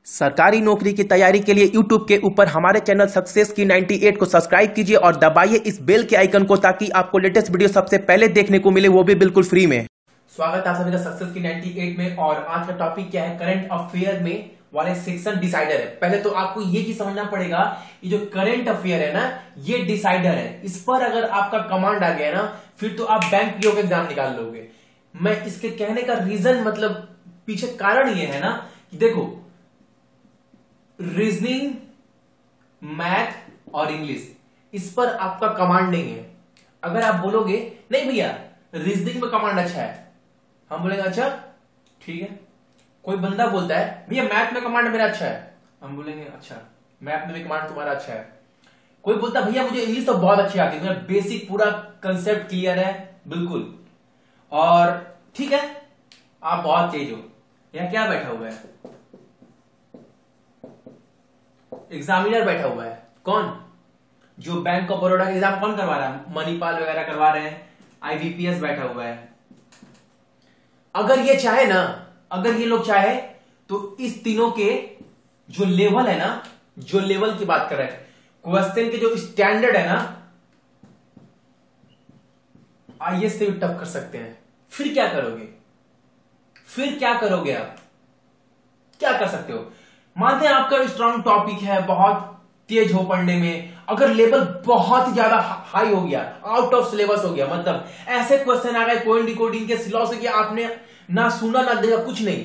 सरकारी नौकरी की तैयारी के लिए YouTube के ऊपर हमारे चैनल सक्सेस की 98 को सब्सक्राइब कीजिए और दबाइए इस बेल के आइकन को ताकि आपको लेटेस्ट वीडियो सबसे पहले देखने को मिले, वो भी बिल्कुल फ्री में। स्वागत है आप सभी का सक्सेस की 98 में। और आज का टॉपिक क्या है? करंट अफेयर में वाले सेक्शन डिसाइडर है। पहले तो आपको ये चीज समझना पड़ेगा, ये जो करंट अफेयर है ना, ये डिसाइडर है। इस पर अगर आपका कमांड आ गया ना, फिर तो आप बैंक पीओ का एग्जाम निकाल लोगे। मैं इसके कहने का रीजन मतलब पीछे कारण ये है ना कि देखो, रीजनिंग, मैथ और इंग्लिश, इस पर आपका कमांड नहीं है। अगर आप बोलोगे नहीं भैया रीजनिंग में कमांड अच्छा है, हम बोलेंगे अच्छा ठीक है। कोई बंदा बोलता है भैया मैथ में कमांड मेरा अच्छा है, हम बोलेंगे अच्छा मैथ में भी कमांड तुम्हारा अच्छा है। कोई बोलता है भैया मुझे इंग्लिश तो बहुत अच्छी आती है, मेरा बेसिक पूरा कंसेप्ट क्लियर है बिल्कुल, और ठीक है आप बहुत तेज हो। यह क्या बैठा हुआ है? एग्जामिनर बैठा हुआ है। कौन? जो बैंक ऑफ बड़ौदा एग्जाम कौन करवा रहा है? मणिपाल वगैरह करवा रहे हैं, आईबीपीएस बैठा हुआ है। अगर ये चाहे ना, अगर ये लोग चाहे तो इस तीनों के जो लेवल है ना, जो लेवल की बात कर रहे हैं, क्वेश्चन के जो स्टैंडर्ड है ना, आईएएस से भी टफ कर सकते हैं। फिर क्या करोगे? फिर क्या करोगे आप? क्या कर सकते हो? मानते हैं आपका स्ट्रांग टॉपिक है, बहुत तेज हो पढ़ने में, अगर लेवल बहुत ज्यादा हाई हो गया, आउट ऑफ सिलेबस हो गया, मतलब ऐसे क्वेश्चन आ गए कोडिंग डिकोडिंग के फिलॉसफी आपने ना सुना ना देखा, कुछ नहीं,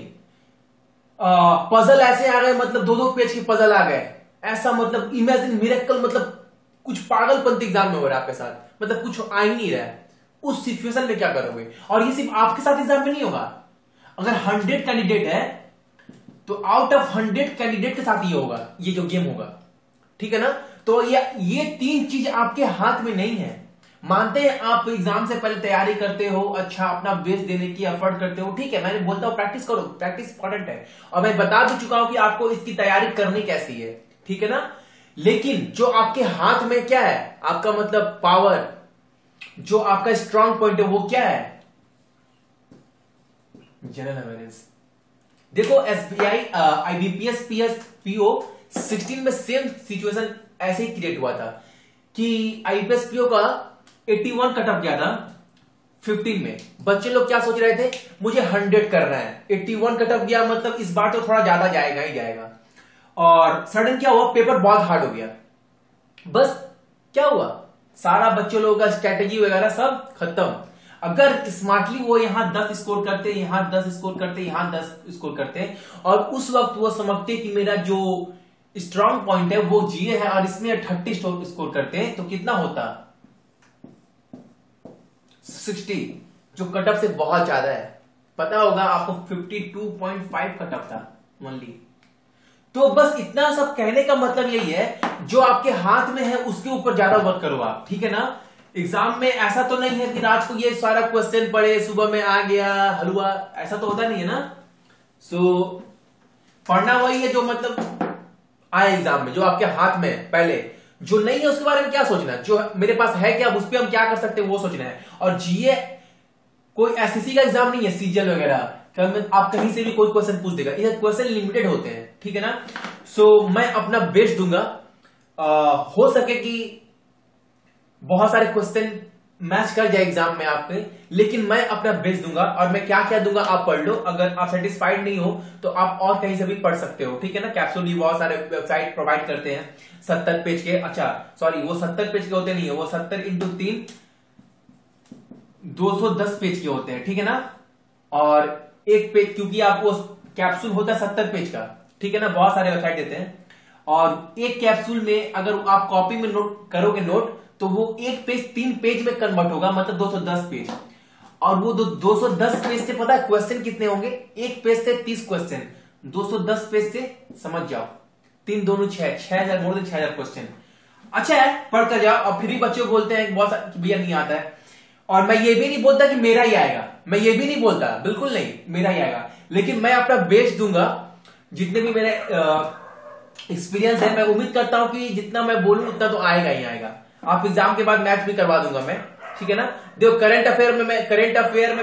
पजल ऐसे आ गए, मतलब दो दो पेज के पजल आ गए, ऐसा मतलब इमेजिन मिरेकल, मतलब कुछ पागलपंती एग्जाम में हो रहा है आपके साथ, मतलब कुछ आ ही नहीं रहा है। उस सिचुएशन में क्या करोगे? और ये सिर्फ आपके साथ एग्जाम में नहीं होगा। अगर 100 कैंडिडेट है तो आउट ऑफ 100 कैंडिडेट के साथ ये होगा, ये जो गेम होगा, ठीक है ना। तो ये तीन चीज आपके हाथ में नहीं है। मानते हैं आप एग्जाम से पहले तैयारी करते हो, अच्छा अपना बेस्ट देने की एफर्ट करते हो, ठीक है, मैंने बोलता हूं प्रैक्टिस करो, प्रैक्टिस इंपॉर्टेंट है, और मैं बता भी चुका हूं कि आपको इसकी तैयारी करनी कैसी है, ठीक है ना। लेकिन जो आपके हाथ में क्या है, आपका मतलब पावर, जो आपका स्ट्रांग पॉइंट है, वो क्या है? General awareness. देखो एसबीआई, आईबीपीएस, पीएस, पीओ 16 में सेम सिचुएशन ऐसे ही क्रिएट हुआ था कि आईपीएस पीओ का 81 कट ऑफ गया था 15 में। बच्चे लोग क्या सोच रहे थे, मुझे 100 करना है, 81 कट ऑफ गया, मतलब इस बार तो थोड़ा ज्यादा जाएगा ही जाएगा। और सडन क्या हुआ, पेपर बहुत हार्ड हो गया। बस क्या हुआ, सारा बच्चे लोगों का स्ट्रेटेजी वगैरह सब खत्म। अगर स्मार्टली वो यहां 10 स्कोर करते, यहां 10 स्कोर करते, यहां 10 स्कोर करते, और उस वक्त वो समझते कि मेरा जो स्ट्रांग पॉइंट है वो जीए है, और इसमें 30 स्कोर करते हैं, तो कितना होता? 60, जो कट ऑफ से बहुत ज्यादा है। पता होगा आपको 52.5 कट ऑफ था ओनली। तो बस इतना सब कहने का मतलब यही है, जो आपके हाथ में है उसके ऊपर ज्यादा वर्क करो आप, ठीक है ना। एग्जाम में ऐसा तो नहीं है कि रात को ये सारा क्वेश्चन पढ़े, सुबह में आ गया हलवा, ऐसा तो होता नहीं है ना। सो पढ़ना वही है जो मतलब आए एग्जाम में, जो आपके हाथ में है। पहले जो नहीं है उसके बारे में क्या सोचना है, जो मेरे पास है क्या, उस पर हम क्या कर सकते हैं वो सोचना है। और जीए कोई एसएससी का एग्जाम नहीं है, सीजीएल वगैरह आप कहीं से भी कोई क्वेश्चन पूछ देगा, ये क्वेश्चन लिमिटेड होते हैं, ठीक है ना। सो मैं अपना बेस्ट दूंगा, हो सके कि बहुत सारे क्वेश्चन मैच कर जाए एग्जाम में आपके, लेकिन मैं अपना बेस्ट दूंगा। और मैं क्या क्या दूंगा आप पढ़ लो। अगर आप सेटिस्फाइड नहीं हो तो आप और कहीं से भी पढ़ सकते हो, ठीक है ना। कैप्सूल भी बहुत सारे वेबसाइट प्रोवाइड करते हैं 70 पेज के, अच्छा सॉरी वो 70 पेज के होते नहीं है, वो 70 × 3 210 पेज के होते हैं, ठीक है ना। और एक पेज, क्योंकि आप वो कैप्सूल होता है 70 पेज का, ठीक है ना, बहुत सारे वेबसाइट देते हैं। और एक कैप्सूल में अगर आप कॉपी में नोट करोगे नोट, तो वो एक पेज 3 पेज में कन्वर्ट होगा, मतलब 210 पेज। और वो 210 पेज से पता है क्वेश्चन कितने होंगे? एक पेज से 30 क्वेश्चन, 210 पेज से समझ जाओ 3 दूनी 6, 6000, मोर देन 6000 क्वेश्चन। अच्छा है, पढ़ कर जाओ। और फिर भी बच्चे बोलते हैं बहुत भैया नहीं आता है, और मैं ये भी नहीं बोलता कि मेरा ही आएगा, मैं ये भी नहीं बोलता, बिल्कुल नहीं मेरा ही आएगा, लेकिन मैं अपना बेस्ट दूंगा। जितने भी मेरे एक्सपीरियंस है, मैं उम्मीद करता हूं कि जितना मैं बोलूं उतना तो आएगा ही आएगा। आप एग्जाम के बाद मैच भी करवा दूंगा मैं, ठीक है ना। देखो करंट अफेयर में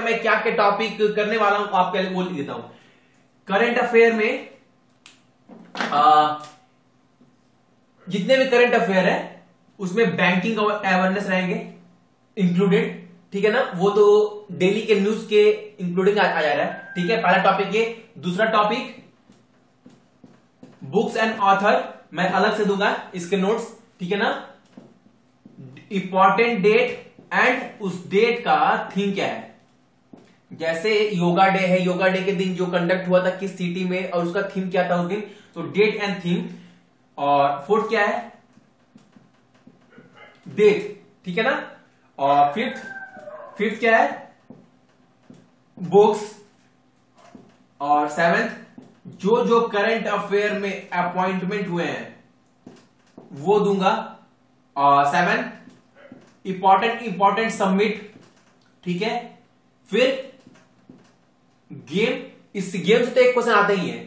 मैं क्या क्या टॉपिक करने वाला हूं, आप पहले बोल देता हूं। करंट अफेयर में जितने भी करंट अफेयर है उसमें बैंकिंग अवेयरनेस रहेंगे इंक्लूडेड, ठीक है ना। वो तो डेली के न्यूज के इंक्लूडिंग आ जा रहा है, ठीक है। पहला टॉपिक ये। दूसरा टॉपिक बुक्स एंड ऑथर, मैं अलग से दूंगा इसके नोट्स, ठीक है ना। इंपॉर्टेंट डेट एंड उस डेट का थीम क्या है। जैसे योगा डे है, योगा डे के दिन जो कंडक्ट हुआ था किस सिटी में और उसका थीम क्या था उस दिन, तो डेट एंड थीम। और फोर्थ क्या है, डेट, ठीक है ना। और फिफ्थ क्या है, बुक्स। और सेवेंथ जो जो करंट अफेयर में अपॉइंटमेंट हुए हैं वो दूंगा। और सेवेंथ इंपॉर्टेंट सबमिट, ठीक है। फिर गेम, इस गेम से तो एक क्वेश्चन आता ही है,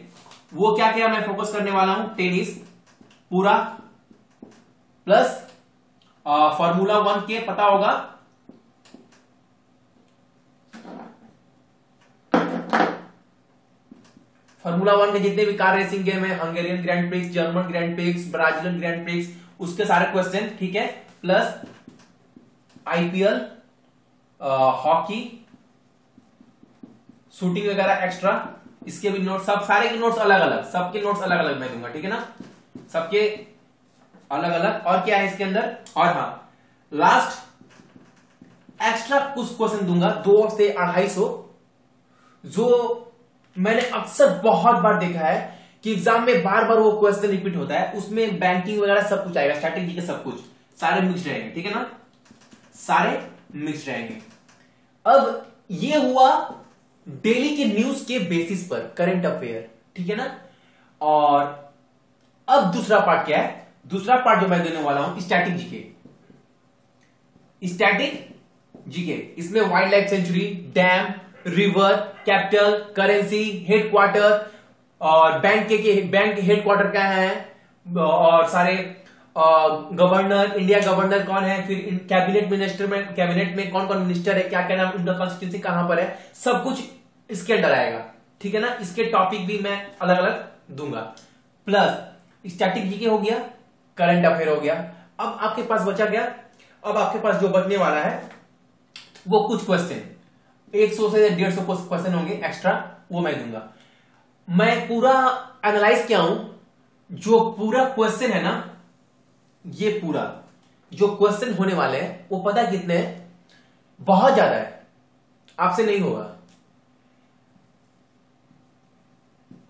वो क्या क्या मैं फोकस करने वाला हूं, टेनिस पूरा प्लस फॉर्मूला 1 के पता होगा, फॉर्मूला 1 के जितने भी कार रेसिंग गेम है, Hungarian grand prix, German grand prix, Brazilian grand prix, उसके सारे क्वेश्चन, ठीक है। प्लस आईपीएल, हॉकी, शूटिंग वगैरह एक्स्ट्रा, इसके भी नोट्स, सब सारे के नोट्स अलग अलग, सबके नोट्स अलग अलग मैं दूंगा, ठीक है ना, सबके अलग अलग। और क्या है इसके अंदर, और हाँ लास्ट एक्स्ट्रा कुछ क्वेश्चन दूंगा 2 से 250, जो मैंने अक्सर बहुत बार देखा है कि एग्जाम में बार बार वो क्वेश्चन रिपीट होता है, उसमें बैंकिंग वगैरह सब कुछ आएगा, स्ट्रैटेजी के सब कुछ, सारे मिक्स रहेंगे, ठीक है ना, सारे मिक्स रहेंगे। अब ये हुआ डेली के न्यूज के बेसिस पर करंट अफेयर, ठीक है ना। और अब दूसरा पार्ट क्या है, दूसरा पार्ट जो मैं देने वाला हूं स्टैटिक जीके। स्टैटिक जीके, इसमें wild life sanctuary, dam, river, capital, currency, headquarter और बैंक के हेडक्वार्टर क्या है, और सारे गवर्नर, इंडिया गवर्नर कौन है, फिर कैबिनेट में कौन कौन मिनिस्टर है, क्या क्या नाम, उनका कॉन्स्टिट्यूंसी कहां पर है, सब कुछ इसके अंदर आएगा, ठीक है ना। इसके टॉपिक भी मैं अलग अलग दूंगा। प्लस स्टैटिक जीके हो गया, करंट अफेयर हो गया। अब आपके पास बचा गया, अब आपके पास जो बचने वाला है वो कुछ क्वेश्चन 100 से 150 क्वेश्चन होंगे एक्स्ट्रा, वो मैं दूंगा। मैं पूरा एनालाइज किया हूं, जो पूरा क्वेश्चन है ना, ये पूरा जो क्वेश्चन होने वाले हैं वो पता कितने हैं, बहुत ज्यादा है, आपसे नहीं होगा,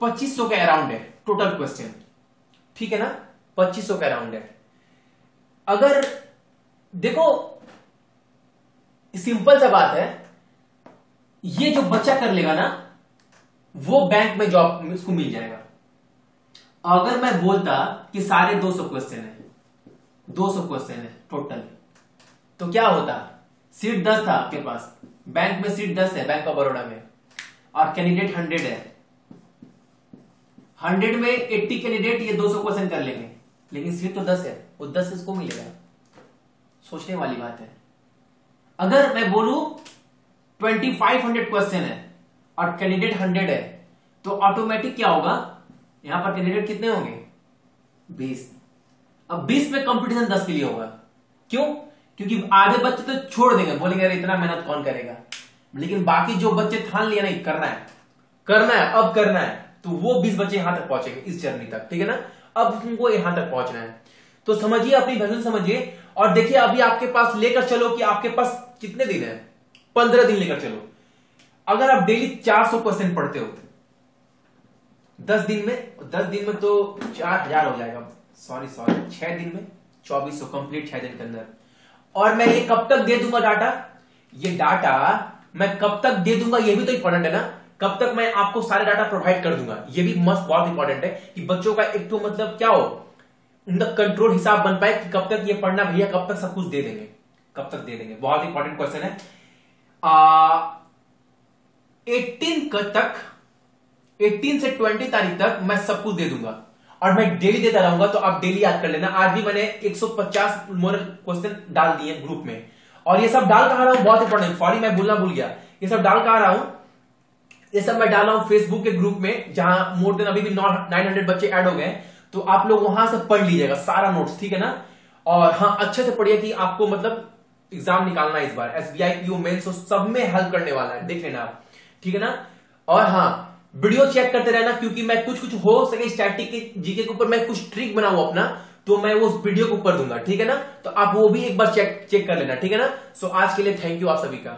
2500 के अराउंड है टोटल क्वेश्चन, ठीक है ना, 2500 के अराउंड है। अगर देखो सिंपल सा बात है, ये जो बच्चा कर लेगा ना वो बैंक में जॉब उसको मिल जाएगा। अगर मैं बोलता कि सारे 200 क्वेश्चन है, 200 क्वेश्चन है टोटल, तो क्या होता, सीट 10 था आपके पास, बैंक में सीट 10 है बैंक ऑफ बड़ौदा में, और कैंडिडेट 100 है, 100 में 80 कैंडिडेट ये 200 क्वेश्चन कर लेंगे, लेकिन सीट तो 10 है, वो 10 किसको मिलेगा, सोचने वाली बात है। अगर मैं बोलूं 2500 क्वेश्चन है और कैंडिडेट 100 है, तो ऑटोमेटिक क्या होगा, यहां पर कैंडिडेट कितने होंगे, 20। अब 20 में कंपटीशन 10 के लिए होगा, क्यों, क्योंकि आधे बच्चे तो छोड़ देंगे, बोलेंगे अरे इतना मेहनत कौन करेगा, लेकिन बाकी जो बच्चे ठान लिया नहीं करना है अब करना है, तो वो 20 बच्चे यहां तक पहुंचेंगे इस जर्नी तक, ठीक है ना। अब तुमको यहां तक पहुंचना है, तो समझिए, अपनी वैल्यू समझिए। और देखिए अभी आपके पास लेकर चलो कि आपके पास कितने दिन है, 15 दिन लेकर चलो। अगर आप डेली 400 क्वेश्चन पढ़ते हो 10 दिन में तो 4000 हो जाएगा, सॉरी 6 दिन में 2400 कंप्लीट, 6 दिन के अंदर। और मैं ये कब तक दे दूंगा डाटा, ये डाटा मैं कब तक दे दूंगा, ये भी तो इंपॉर्टेंट है ना, कब तक मैं आपको सारे डाटा प्रोवाइड कर दूंगा, ये भी मस्त बहुत इंपॉर्टेंट है कि बच्चों का एक तो मतलब क्या हो, उनका कंट्रोल हिसाब बन पाए कि कब तक ये पढ़ना भैया, कब तक सब कुछ दे देंगे, कब तक दे देंगे, बहुत इंपॉर्टेंट क्वेश्चन है। 18 से 20 तारीख तक मैं सब कुछ दे दूंगा, और मैं डेली देता रहूंगा, तो आप डेली याद कर लेना। आज भी मैंने 150 मॉडल क्वेश्चन डाल दिए ग्रुप में, और ये सब डाल कहां रहा हूं, बहुत इंपॉर्टेंट, सॉरी मैं बोलना भूल गया, ये सब डाल कहां रहा हूं, ये सब मैं डाला हूं फेसबुक के ग्रुप में, जहां मोर देन अभी भी 900 बच्चे ऐड हो गए, तो आप लोग वहां से पढ़ लीजिएगा सारा नोट्स, ठीक है ना। और हाँ, अच्छे से पढ़िए कि आपको मतलब एग्जाम निकालना है इस बार, SBI PO मेंस सब में हेल्प करने वाला है, देख लेना आप, ठीक है ना। और हाँ, वीडियो चेक करते रहना, क्योंकि मैं कुछ हो सके स्टैटिक के जीके के ऊपर मैं कुछ ट्रिक बनाऊं अपना, तो मैं वो वीडियो के ऊपर दूंगा, ठीक है ना। तो आप वो भी एक बार चेक कर लेना, ठीक है ना। सो आज के लिए थैंक यू आप सभी का।